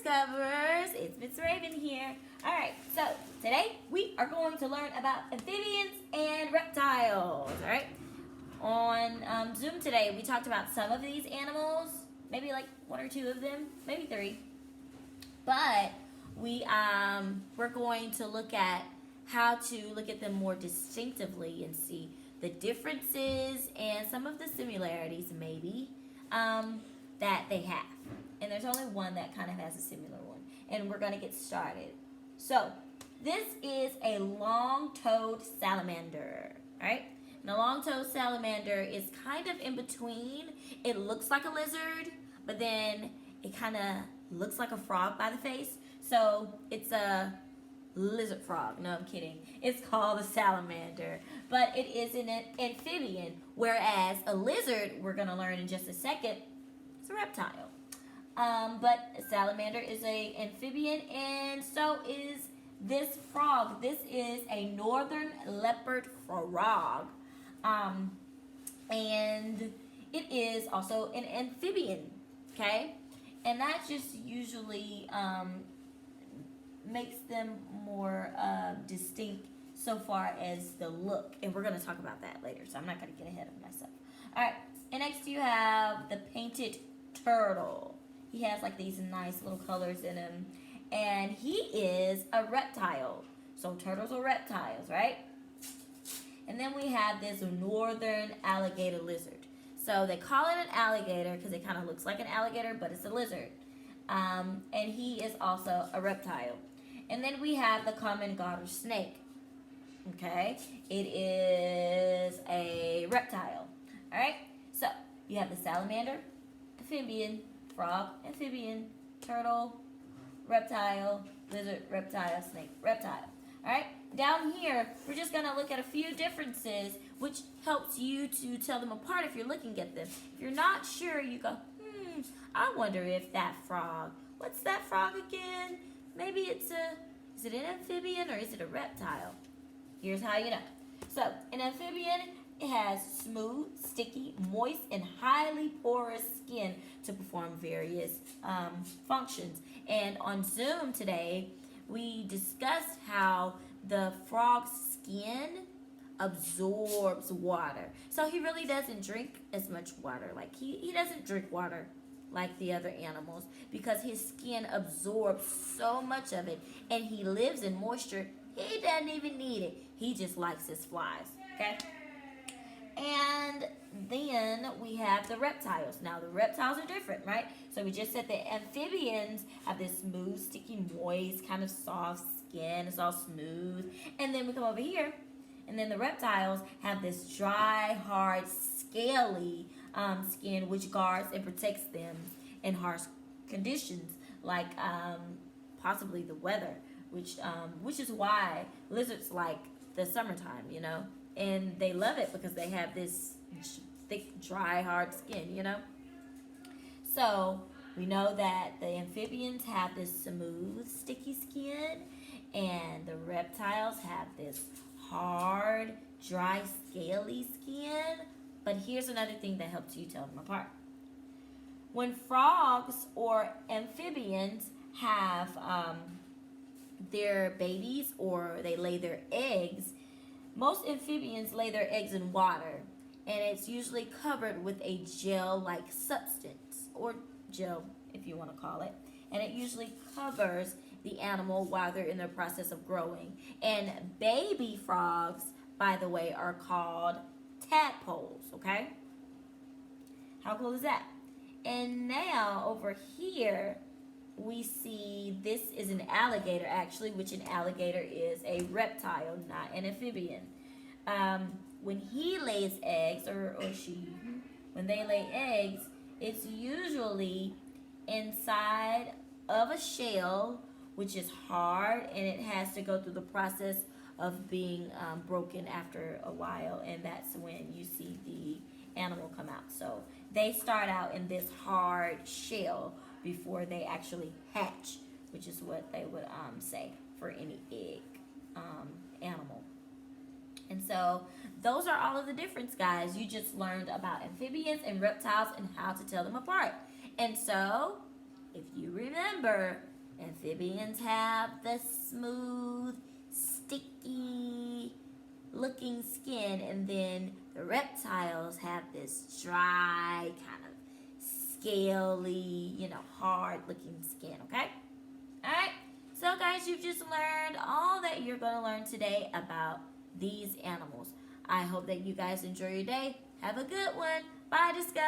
Discoverers. It's Miss Raven here. Alright, so today we are going to learn about amphibians and reptiles. Alright, on Zoom today we talked about some of these animals, maybe like one or two of them, maybe three. But we're going to look at how to look at them more distinctively and see the differences and some of the similarities maybe that they have. And there's only one that kind of has a similar one. And we're going to get started. So, this is a long-toed salamander, right? And a long-toed salamander is kind of in between. It looks like a lizard, but then it kind of looks like a frog by the face. So, it's a lizard frog. No, I'm kidding. It's called a salamander. But it is an amphibian, whereas a lizard, we're going to learn in just a second, it's a reptile. But a salamander is an amphibian, and so is this frog. This is a northern leopard frog. And it is also an amphibian, okay? And that just usually makes them more distinct so far as the look. And we're going to talk about that later, so I'm not going to get ahead of myself. All right, and next you have the painted turtle. He has like these nice little colors in him. And he is a reptile. So turtles are reptiles, right? And then we have this northern alligator lizard. So they call it an alligator because it kind of looks like an alligator, but it's a lizard. And he is also a reptile. And then we have the common garter snake. Okay? It is a reptile. Alright? So, you have the salamander, amphibian, frog, amphibian, turtle, reptile, lizard, reptile, snake, reptile. Alright? Down here, we're just going to look at a few differences which helps you to tell them apart if you're looking at them. If you're not sure, you go, I wonder if that frog, what's that frog again? Maybe is it an amphibian or is it a reptile? Here's how you know. So, an amphibian, it has smooth, sticky, moist, and highly porous skin to perform various functions. And on Zoom today, we discussed how the frog's skin absorbs water. So he really doesn't drink as much water. Like he doesn't drink water like the other animals because his skin absorbs so much of it, and he lives in moisture. He doesn't even need it. He just likes his flies, okay? And then we have the reptiles. Now, the reptiles are different, right? So we just said the amphibians have this smooth, sticky, moist, kind of soft skin. It's all smooth. And then we come over here, and then the reptiles have this dry, hard, scaly skin, which guards and protects them in harsh conditions, like possibly the weather, which is why lizards like the summertime, you know, and they love it because they have this thick, dry, hard skin, you know. So we know that the amphibians have this smooth, sticky skin, and the reptiles have this hard, dry, scaly skin. But here's another thing that helps you tell them apart. When frogs or amphibians have their babies or they lay their eggs, most amphibians lay their eggs in water, and it's usually covered with a gel-like substance, or gel if you want to call it, and it usually covers the animal while they're in the process of growing. And baby frogs, by the way, are called tadpoles, okay? How cool is that? And now over here we see this is an alligator, actually, which an alligator is a reptile, not an amphibian. When he lays eggs, or she, when they lay eggs, it's usually inside of a shell, which is hard, and it has to go through the process of being broken after a while, and that's when you see the animal come out. So they start out in this hard shell before they actually hatch, which is what they would say for any egg animal. And so those are all of the difference, guys. You just learned about amphibians and reptiles and how to tell them apart. And so if you remember, Amphibians have the smooth, sticky looking skin, and then the reptiles have this dry, kind of scaly, hard looking skin, okay? Alright, so guys, you've just learned all that you're going to learn today about these animals. I hope that you guys enjoy your day. Have a good one. Bye, Discover.